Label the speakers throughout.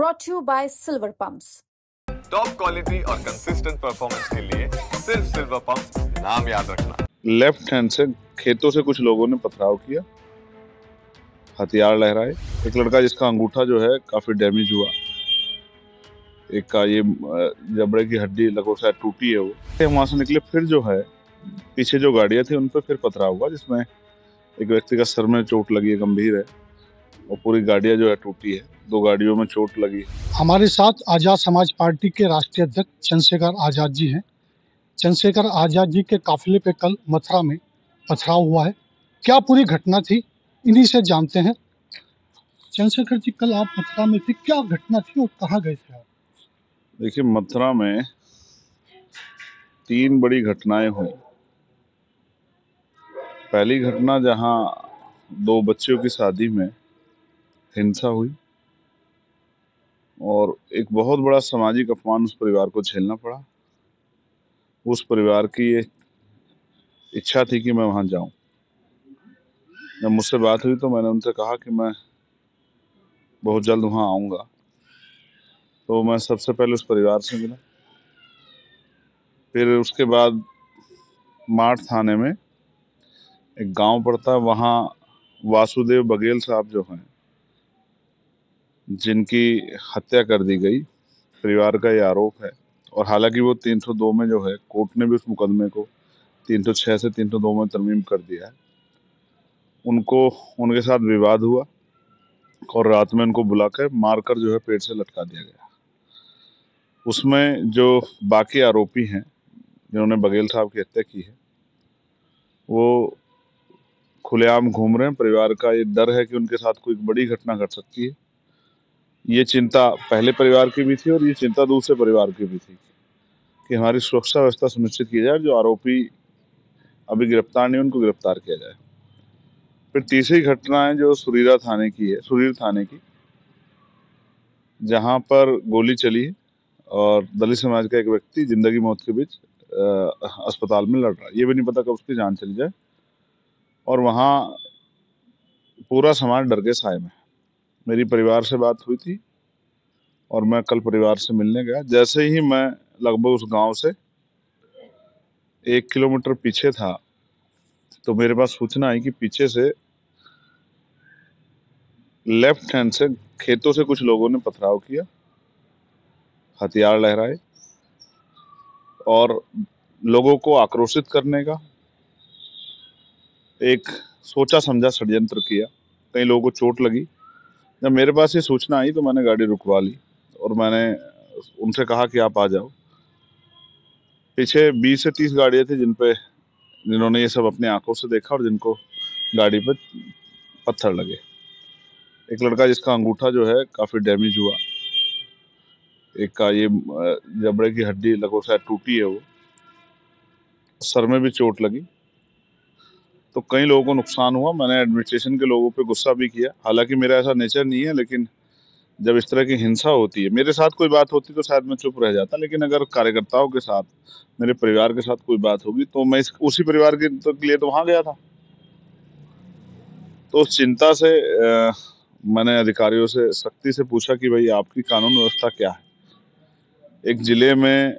Speaker 1: brought to you by Silver Pumps.
Speaker 2: Top quality और consistent performance के लिए सिर्फ सिल्वर पंप्स, नाम याद रखना।
Speaker 3: लेफ्ट हैंड से खेतों से कुछ लोगों ने पथराव किया, हथियार लहराए। एक लड़का जिसका अंगूठा जो है काफी डैमेज हुआ, एक का ये जबड़े की हड्डी लगभग शायद टूटी है। वो वहां से निकले, फिर जो है पीछे जो गाड़ियां थी उन पर फिर पथराव हुआ, जिसमें एक व्यक्ति का सर में चोट लगी है, गंभीर है, और पूरी गाड़ियां जो है टूटी है। 2 गाड़ियों में चोट लगी।
Speaker 4: हमारे साथ आजाद समाज पार्टी के राष्ट्रीय अध्यक्ष चंद्रशेखर आजाद जी हैं। चंद्रशेखर आजाद जी के काफिले पे कल मथुरा में पथराव हुआ है। क्या पूरी घटना थी, इन्हीं से जानते हैं। चंद्रशेखर जी, कल आप मथुरा में थे, क्या घटना थी और कहाँ गए थे आप?
Speaker 3: देखिए, मथुरा में 3 बड़ी घटनाएं हुई। पहली घटना जहां 2 बच्चों की शादी में हिंसा हुई और एक बहुत बड़ा सामाजिक अपमान उस परिवार को झेलना पड़ा। उस परिवार की ये इच्छा थी कि मैं वहां जाऊं। जब मुझसे बात हुई तो मैंने उनसे कहा कि मैं बहुत जल्द वहां आऊंगा। तो मैं सबसे पहले उस परिवार से मिला, फिर उसके बाद माठ थाने में एक गांव पड़ता है, वहां वासुदेव बघेल साहब जो हैं, जिनकी हत्या कर दी गई, परिवार का ये आरोप है। और हालांकि वो 302 में जो है, कोर्ट ने भी उस मुकदमे को 306 से 302 में तरमीम कर दिया है। उनको उनके साथ विवाद हुआ और रात में उनको बुलाकर मारकर जो है पेट से लटका दिया गया। उसमें जो बाकी आरोपी हैं जिन्होंने बघेल साहब की हत्या की है, वो खुलेआम घूम रहे हैं। परिवार का ये डर है कि उनके साथ कोई बड़ी घटना घट सकती है। ये चिंता पहले परिवार की भी थी और ये चिंता दूसरे परिवार की भी थी कि हमारी सुरक्षा व्यवस्था सुनिश्चित की जाए, जो आरोपी अभी गिरफ्तार नहीं उनको गिरफ्तार किया जाए। फिर तीसरी घटना है जो सुरीर थाने की, जहां पर गोली चली है और दलित समाज का एक व्यक्ति जिंदगी मौत के बीच अस्पताल में लड़ रहा है। ये भी नहीं पता कब उसकी जान चली जाए, और वहां पूरा समाज डर के साए में। मेरी परिवार से बात हुई थी और मैं कल परिवार से मिलने गया। जैसे ही मैं लगभग उस गांव से 1 किलोमीटर पीछे था तो मेरे पास सूचना आई कि पीछे से लेफ्ट हैंड से खेतों से कुछ लोगों ने पथराव किया, हथियार लहराए और लोगों को आक्रोशित करने का एक सोचा समझा षड्यंत्र किया। कई लोगों को चोट लगी। जब मेरे पास ये सूचना आई तो मैंने गाड़ी रुकवा ली और मैंने उनसे कहा कि आप आ जाओ। पीछे 20 से 30 गाड़ियां थी जिन्होंने ये सब अपनी आंखों से देखा और जिनको गाड़ी पर पत्थर लगे। एक लड़का जिसका अंगूठा जो है काफी डैमेज हुआ, एक का ये जबड़े की हड्डी लगभग शायद टूटी है, वो सर में भी चोट लगी। तो कई लोगों को नुकसान हुआ। मैंने एडमिनिस्ट्रेशन के लोगों पे गुस्सा भी किया। हालांकि मेरा ऐसा नेचर नहीं है, लेकिन जब इस तरह की हिंसा होती है, मेरे साथ कोई बात होती तो शायद मैं चुप रह जाता, लेकिन अगर कार्यकर्ताओं के साथ, मेरे परिवार के साथ कोई बात होगी तो मैं उसी परिवार के लिए तो वहां गया था। तो उस चिंता से मैंने अधिकारियों से सख्ती से पूछा कि भाई आपकी कानून व्यवस्था क्या है। एक जिले में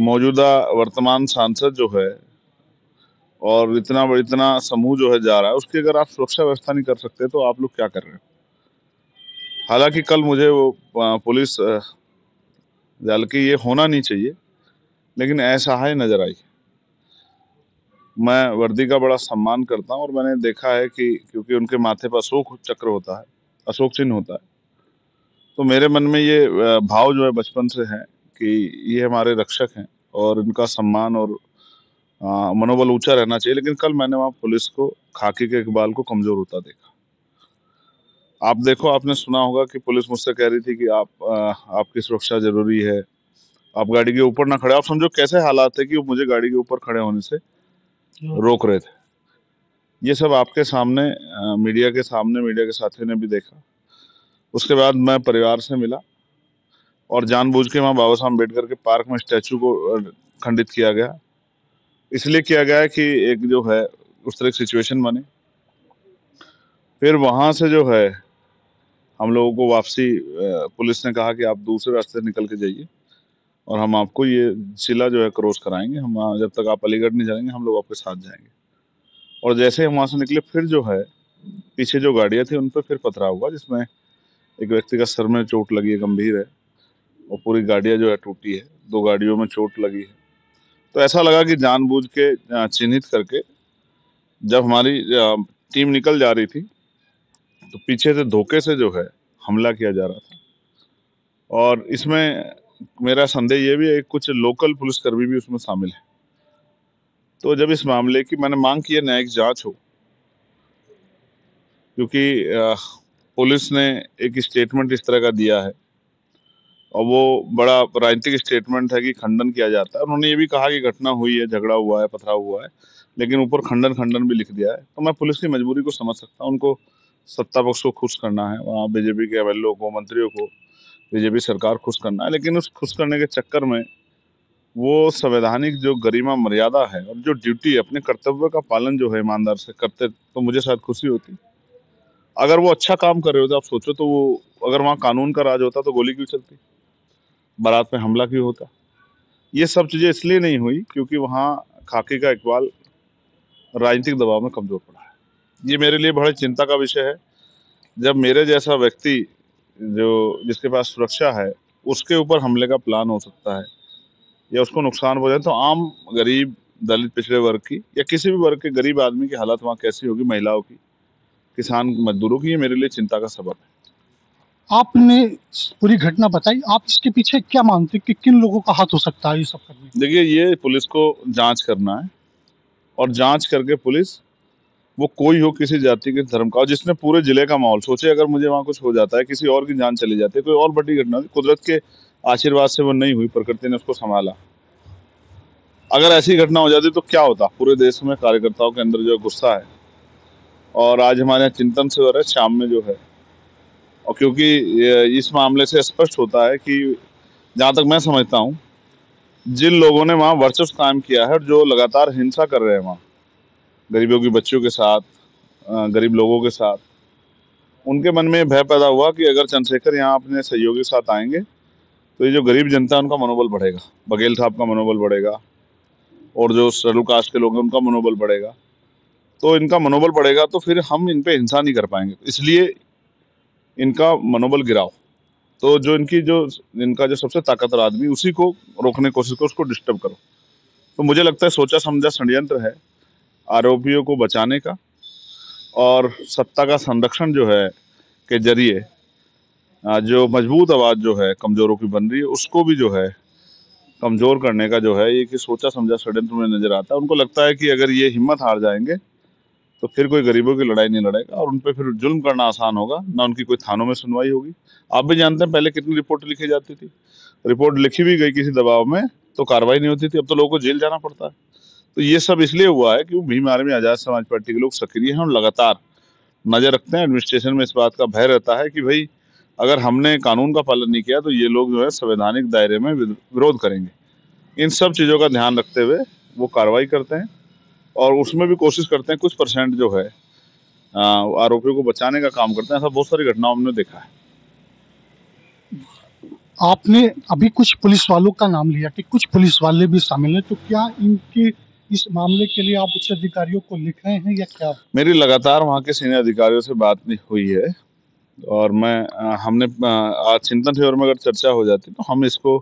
Speaker 3: मौजूदा वर्तमान सांसद जो है और इतना समूह जो है जा रहा है, उसकी अगर आप सुरक्षा व्यवस्था नहीं कर सकते तो आप लोग क्या कर रहे हो। हालांकि कल मुझे वो पुलिस हालांकि ये होना नहीं चाहिए, लेकिन असहाय नजर आई। मैं वर्दी का बड़ा सम्मान करता हूं और मैंने देखा है कि क्योंकि उनके माथे पर अशोक चक्र होता है, अशोक चिन्ह होता है, तो मेरे मन में ये भाव जो है बचपन से है कि ये हमारे रक्षक हैं और इनका सम्मान और मनोबल ऊंचा रहना चाहिए। लेकिन कल मैंने वहां पुलिस को, खाकी के इकबाल को कमजोर होता देखा। आप देखो, आपने सुना होगा कि पुलिस मुझसे कह रही थी कि आपकी सुरक्षा जरूरी है, आप गाड़ी के ऊपर ना खड़े। आप समझो कैसे हालात है कि वो मुझे गाड़ी के ऊपर खड़े होने से रोक रहे थे। ये सब आपके सामने, मीडिया के सामने, मीडिया के साथियों ने भी देखा। उसके बाद मैं परिवार से मिला और जानबूझ के वहां बाबा साहब अम्बेडकर के पार्क में स्टैचू को खंडित किया गया। इसलिए किया गया है कि एक जो है उस तरह की सिचुएशन बने। फिर वहां से जो है हम लोगों को वापसी पुलिस ने कहा कि आप दूसरे रास्ते से निकल के जाइए और हम आपको ये जिला जो है क्रॉस कराएंगे। हम जब तक आप अलीगढ़ नहीं जाएंगे हम लोग आपके साथ जाएंगे। और जैसे हम वहाँ से निकले फिर जो है पीछे जो गाड़ियाँ थी उन पर फिर पथराव हुआ, जिसमें एक व्यक्ति का सर में चोट लगी है, गंभीर है, और पूरी गाड़ियाँ जो है टूटी है, 2 गाड़ियों में चोट लगी है। तो ऐसा लगा कि जानबूझ के चिन्हित करके जब हमारी टीम निकल जा रही थी तो पीछे से धोखे से जो है हमला किया जा रहा था। और इसमें मेरा संदेह ये भी है कुछ लोकल पुलिसकर्मी भी उसमें शामिल है। तो जब इस मामले की मैंने मांग की है न्यायिक जांच हो, क्योंकि पुलिस ने एक स्टेटमेंट इस तरह का दिया है और वो बड़ा राजनीतिक स्टेटमेंट है कि खंडन किया जाता है। उन्होंने ये भी कहा कि घटना हुई है, झगड़ा हुआ है, पथराव हुआ है, लेकिन ऊपर खंडन भी लिख दिया है। तो मैं पुलिस की मजबूरी को समझ सकता हूँ। उनको सत्ता पक्ष को खुश करना है, वहाँ बीजेपी के एमएलए को, मंत्रियों को, बीजेपी सरकार खुश करना है, लेकिन उस खुश करने के चक्कर में वो संवैधानिक जो गरिमा मर्यादा है और जो ड्यूटी है, अपने कर्तव्य का पालन जो है ईमानदार से करते तो मुझे शायद खुशी होती। अगर वो अच्छा काम कर रहे होते, आप सोचो, तो वो अगर वहाँ कानून का राज होता तो गोली क्यों चलती, बारात में हमला क्यों होता। ये सब चीज़ें इसलिए नहीं हुई क्योंकि वहाँ खाकी का इकबाल राजनीतिक दबाव में कमजोर पड़ा है। ये मेरे लिए बड़ी चिंता का विषय है। जब मेरे जैसा व्यक्ति जिसके पास सुरक्षा है उसके ऊपर हमले का प्लान हो सकता है या उसको नुकसान हो जाए, तो आम गरीब, दलित, पिछड़े वर्ग की या किसी भी वर्ग के गरीब आदमी की हालत वहाँ कैसी होगी, महिलाओं की, किसान मजदूरों की। ये मेरे लिए चिंता का सबब है।
Speaker 4: आपने पूरी घटना बताई, आप इसके पीछे क्या मानते हैं कि किन लोगों का हाथ हो सकता है ये सब करने में?
Speaker 3: देखिए, ये पुलिस को जांच करना है और जांच करके पुलिस, वो कोई हो, किसी जाति के, धर्म का, और जिसने पूरे जिले का माहौल, सोचे अगर मुझे वहाँ कुछ हो जाता है, किसी और की जान चली जाती है, कोई और बड़ी घटना, कुदरत के आशीर्वाद से वो नहीं हुई, प्रकृति ने उसको संभाला। अगर ऐसी घटना हो जाती तो क्या होता। पूरे देश में कार्यकर्ताओं के अंदर जो गुस्सा है, और आज हमारे यहाँ चिंतन से हो रहा है, शाम में जो है, और क्योंकि इस मामले से स्पष्ट होता है कि जहाँ तक मैं समझता हूँ, जिन लोगों ने वहाँ वर्चस्व कायम किया है और जो लगातार हिंसा कर रहे हैं वहाँ गरीबों की बच्चियों के साथ, गरीब लोगों के साथ, उनके मन में भय पैदा हुआ कि अगर चंद्रशेखर यहाँ अपने सहयोगी के साथ आएंगे तो ये जो गरीब जनता है उनका मनोबल बढ़ेगा, बघेल साहब का मनोबल बढ़ेगा, और जो शेड्यूल कास्ट के लोग हैं उनका मनोबल बढ़ेगा। तो इनका मनोबल बढ़ेगा तो फिर हम इन पे हिंसा नहीं कर पाएंगे, इसलिए इनका मनोबल गिराओ। तो जो इनका जो सबसे ताकतवर आदमी, उसी को रोकने की कोशिश करो, उसको डिस्टर्ब करो। तो मुझे लगता है सोचा समझा षड्यंत्र है आरोपियों को बचाने का, और सत्ता का संरक्षण जो है के जरिए जो मजबूत आवाज़ जो है कमज़ोरों की बन रही है, उसको भी जो है कमज़ोर करने का जो है ये कि सोचा समझा षड्यंत्र में नज़र आता है। उनको लगता है कि अगर ये हिम्मत हार जाएंगे तो फिर कोई गरीबों की लड़ाई नहीं लड़ेगा और उन पर फिर जुल्म करना आसान होगा, ना उनकी कोई थानों में सुनवाई होगी। आप भी जानते हैं पहले कितनी रिपोर्ट लिखी जाती थी, रिपोर्ट लिखी भी गई किसी दबाव में तो कार्रवाई नहीं होती थी, अब तो लोगों को जेल जाना पड़ता है। तो ये सब इसलिए हुआ है कि भीम आर्मी आज़ाद समाज पार्टी के लोग सक्रिय हैं और लगातार नज़र रखते हैं। एडमिनिस्ट्रेशन में इस बात का भय रहता है कि भाई अगर हमने कानून का पालन नहीं किया तो ये लोग जो है संवैधानिक दायरे में विरोध करेंगे। इन सब चीज़ों का ध्यान रखते हुए वो कार्रवाई करते हैं और उसमें भी कोशिश करते हैं कुछ परसेंट जो है आरोपियों को बचाने का काम करते हैं। ऐसा बहुत सारी घटनाओं हमने देखा है।
Speaker 4: आपने अभी कुछ पुलिस वालों का नाम लिया कि कुछ पुलिस वाले भी शामिल हैं, तो क्या इनके इस मामले के लिए आप उच्च अधिकारियों को लिख रहे हैं या क्या?
Speaker 3: मेरी लगातार वहाँ के सीनियर अधिकारियों से बात हुई है और हमने आज चिंतन फेवर में अगर चर्चा हो जाती तो हम इसको,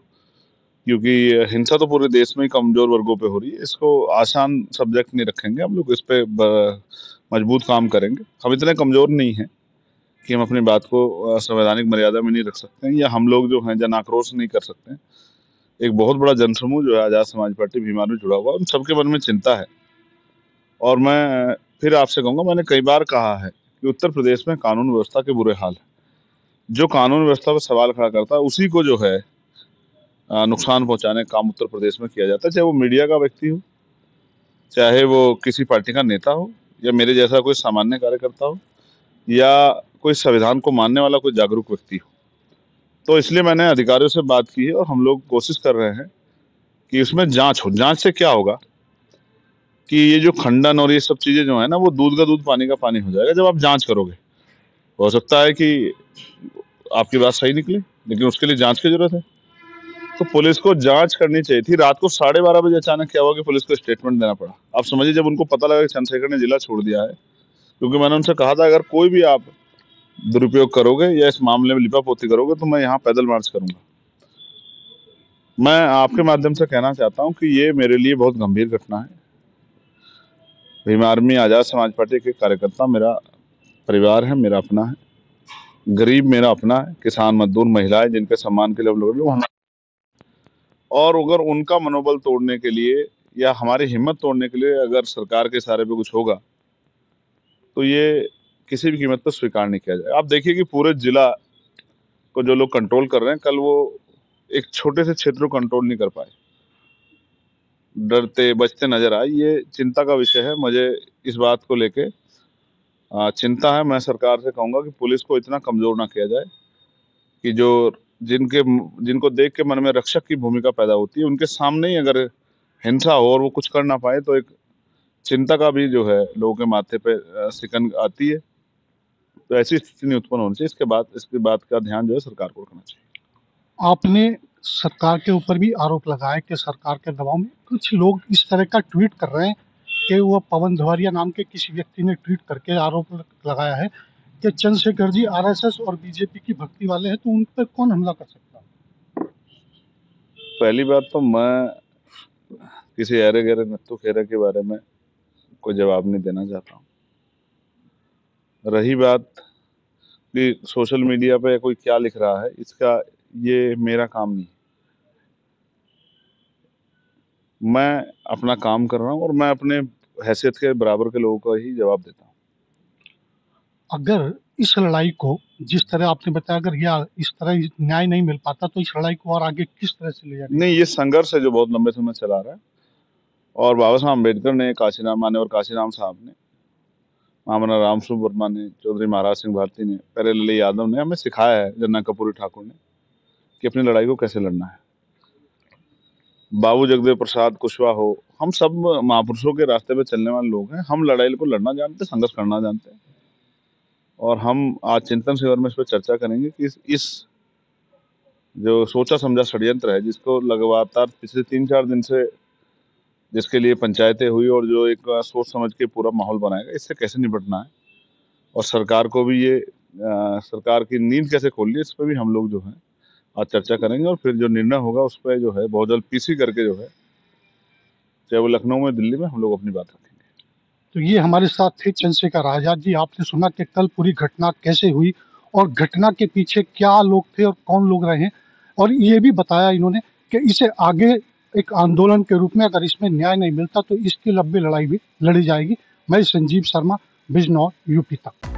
Speaker 3: क्योंकि हिंसा तो पूरे देश में ही कमजोर वर्गों पे हो रही है, इसको आसान सब्जेक्ट नहीं रखेंगे। हम लोग इस पे मजबूत काम करेंगे। हम इतने कमजोर नहीं हैं कि हम अपनी बात को संवैधानिक मर्यादा में नहीं रख सकते हैं, या हम लोग जो हैं जन आक्रोश नहीं कर सकते हैं। एक बहुत बड़ा जनसमूह जो है आज़ाद समाज पार्टी भीम आर्मी जुड़ा हुआ, उन सबके मन में चिंता है। और मैं फिर आपसे कहूँगा, मैंने कई बार कहा है कि उत्तर प्रदेश में कानून व्यवस्था के बुरे हाल है। जो कानून व्यवस्था पर सवाल खड़ा करता है उसी को जो है नुकसान पहुंचाने का काम उत्तर प्रदेश में किया जाता है, चाहे वो मीडिया का व्यक्ति हो, चाहे वो किसी पार्टी का नेता हो, या मेरे जैसा कोई सामान्य कार्यकर्ता हो, या कोई संविधान को मानने वाला कोई जागरूक व्यक्ति हो। तो इसलिए मैंने अधिकारियों से बात की है और हम लोग कोशिश कर रहे हैं कि उसमें जांच हो। जांच से क्या होगा कि ये जो खंडन और ये सब चीज़ें जो है ना, वो दूध का दूध पानी का पानी हो जाएगा जब आप जांच करोगे। हो सकता है कि आपकी बात सही निकले, लेकिन उसके लिए जांच की जरूरत है। तो पुलिस को जांच करनी चाहिए थी। रात को 12:30 बजे अचानक क्या हुआ कि पुलिस को स्टेटमेंट देना पड़ा। आप समझिए, जब उनको पता लगा कि चंद्रशेखर ने जिला छोड़ दिया है, क्योंकि मैंने उनसे कहा था अगर कोई भी आप दुरुपयोग करोगे या इस मामले में लिपापोती करोगे तो मैं यहाँ पैदल मार्च करूंगा। मैं आपके माध्यम से कहना चाहता हूँ कि ये मेरे लिए बहुत गंभीर घटना है। भीम आर्मी आजाद समाज पार्टी के कार्यकर्ता मेरा परिवार है, मेरा अपना है। गरीब मेरा अपना है, किसान, मजदूर, महिलाएं जिनके सम्मान के लिए हम लोग हैं। और अगर उनका मनोबल तोड़ने के लिए या हमारी हिम्मत तोड़ने के लिए अगर सरकार के इशारे पे कुछ होगा तो ये किसी भी कीमत पर स्वीकार नहीं किया जाए। आप देखिए कि पूरे जिला को जो लोग कंट्रोल कर रहे हैं, कल वो एक छोटे से क्षेत्र को कंट्रोल नहीं कर पाए, डरते बचते नजर आए। ये चिंता का विषय है। मुझे इस बात को लेके चिंता है। मैं सरकार से कहूंगा कि पुलिस को इतना कमजोर ना किया जाए कि जो जिनको देख के मन में रक्षक की भूमिका पैदा होती है, उनके सामने ही अगर हिंसा हो और वो कुछ कर ना पाए तो एक चिंता का भी जो है लोगों के माथे पे सिकन आती है। तो ऐसी स्थिति नहीं उत्पन्न होनी चाहिए। इसके बात का ध्यान जो है सरकार को रखना चाहिए।
Speaker 4: आपने सरकार के ऊपर भी आरोप लगाया कि सरकार के दबाव में कुछ लोग इस तरह का ट्वीट कर रहे हैं कि वो पवन धवारिया नाम के किसी व्यक्ति ने ट्वीट करके आरोप लगाया है कि चंद्रशेखर जी आरएसएस और बीजेपी की भक्ति वाले हैं, तो उन पर कौन हमला कर सकता है?
Speaker 3: पहली बात तो मैं किसी ऐरे गहरे नत्थु खेरे के बारे में कोई जवाब नहीं देना चाहता हूँ। रही बात कि सोशल मीडिया पे कोई क्या लिख रहा है, इसका ये मेरा काम नहीं। मैं अपना काम कर रहा हूँ और मैं अपने हैसियत के बराबर के लोगों का ही जवाब देता हूँ।
Speaker 4: अगर इस लड़ाई को, जिस तरह आपने बताया, अगर यह इस तरह न्याय नहीं मिल पाता तो इस लड़ाई को और आगे किस तरह से ले जाएंगे?
Speaker 3: नहीं, ये संघर्ष है जो बहुत लंबे समय चला रहा है। और बाबा साहब अम्बेडकर ने, काशीराम मान्यवर काशीराम साहब ने, महामना रामस्वरूप वर्मा ने, चौधरी महाराज सिंह भारती ने, प्यारेलाल यादव ने हमें सिखाया है, जन्ना कपूरी ठाकुर ने, कि अपनी लड़ाई को कैसे लड़ना है। बाबू जगदेव प्रसाद कुशवाहा हो, हम सब महापुरुषों के रास्ते पे चलने वाले लोग हैं। हम लड़ाई को लड़ना जानते हैं, संघर्ष करना जानते हैं। और हम आज चिंतन शिविर में इस पर चर्चा करेंगे कि इस जो सोचा समझा षड्यंत्र है, जिसको लगातार पिछले 3-4 दिन से जिसके लिए पंचायतें हुई और जो एक सोच समझ के पूरा माहौल बनाएगा, इससे कैसे निपटना है और सरकार को भी ये सरकार की नींद कैसे खोलनी है, इस पर भी हम लोग जो है आज चर्चा करेंगे। और फिर जो निर्णय होगा उस पर जो है बहुत जल्द पीसी करके जो है, चाहे वो लखनऊ में, दिल्ली में, हम लोग अपनी बात रखेंगे।
Speaker 4: तो ये हमारे साथ थे चंद्रशेखर आजाद जी। आपने सुना कि कल पूरी घटना कैसे हुई और घटना के पीछे क्या लोग थे और कौन लोग रहे, और ये भी बताया इन्होंने कि इसे आगे एक आंदोलन के रूप में, अगर इसमें न्याय नहीं मिलता तो इसकी लंबी लड़ाई भी लड़ी जाएगी। मैं संजीव शर्मा, बिजनौर, यूपी तक।